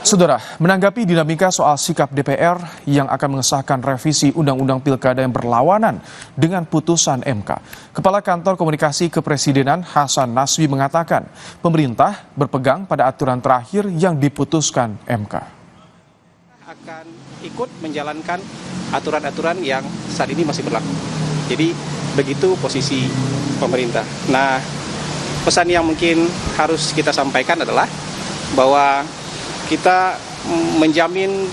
Saudara, menanggapi dinamika soal sikap DPR yang akan mengesahkan revisi Undang-Undang Pilkada yang berlawanan dengan putusan MK, Kepala Kantor Komunikasi Kepresidenan Hasan Nasbi mengatakan pemerintah berpegang pada aturan terakhir yang diputuskan MK. Akan ikut menjalankan aturan-aturan yang saat ini masih berlaku. Jadi begitu posisi pemerintah. Nah, pesan yang mungkin harus kita sampaikan adalah bahwa kita menjamin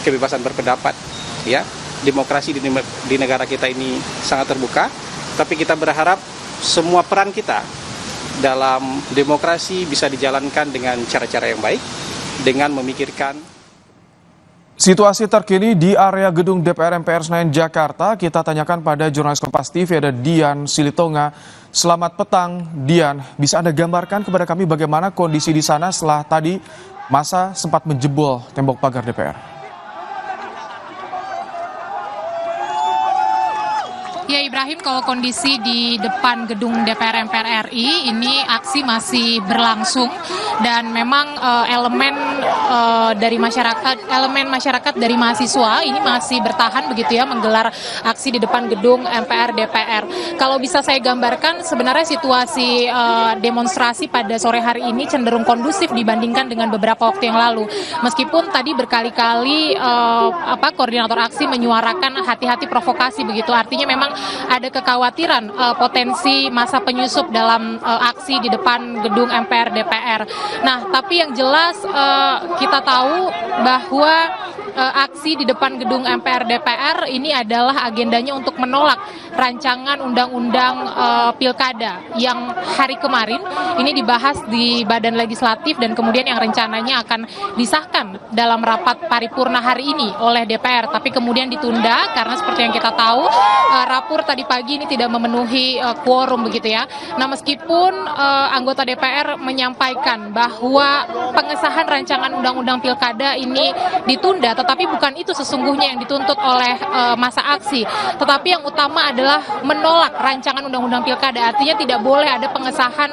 kebebasan berpendapat, ya. Demokrasi di negara kita ini sangat terbuka, tapi kita berharap semua peran kita dalam demokrasi bisa dijalankan dengan cara-cara yang baik, dengan memikirkan. Situasi terkini di area gedung DPR MPR Senayan Jakarta, kita tanyakan pada jurnalis Kompas TV ada Dian Silitonga. Selamat petang, Dian. Bisa Anda gambarkan kepada kami bagaimana kondisi di sana setelah tadi massa sempat menjebol tembok pagar DPR? Ya Ibrahim, kalau kondisi di depan gedung DPR MPR RI ini aksi masih berlangsung dan memang elemen masyarakat dari mahasiswa ini masih bertahan begitu ya menggelar aksi di depan gedung MPR DPR. Kalau bisa saya gambarkan sebenarnya situasi demonstrasi pada sore hari ini cenderung kondusif dibandingkan dengan beberapa waktu yang lalu. Meskipun tadi berkali-kali koordinator aksi menyuarakan hati-hati provokasi begitu. Artinya memang ada kekhawatiran potensi massa penyusup dalam aksi di depan gedung MPR DPR. Nah, tapi yang jelas kita tahu bahwa aksi di depan gedung MPR DPR ini adalah agendanya untuk menolak rancangan undang-undang pilkada yang hari kemarin ini dibahas di Badan Legislatif dan kemudian yang rencananya akan disahkan dalam rapat paripurna hari ini oleh DPR, tapi kemudian ditunda karena seperti yang kita tahu rapor tadi pagi ini tidak memenuhi quorum begitu ya. Nah, meskipun anggota DPR menyampaikan bahwa pengesahan rancangan undang-undang pilkada ini ditunda, tetapi bukan itu sesungguhnya yang dituntut oleh massa aksi. Tetapi yang utama adalah menolak rancangan undang-undang pilkada. Artinya tidak boleh ada pengesahan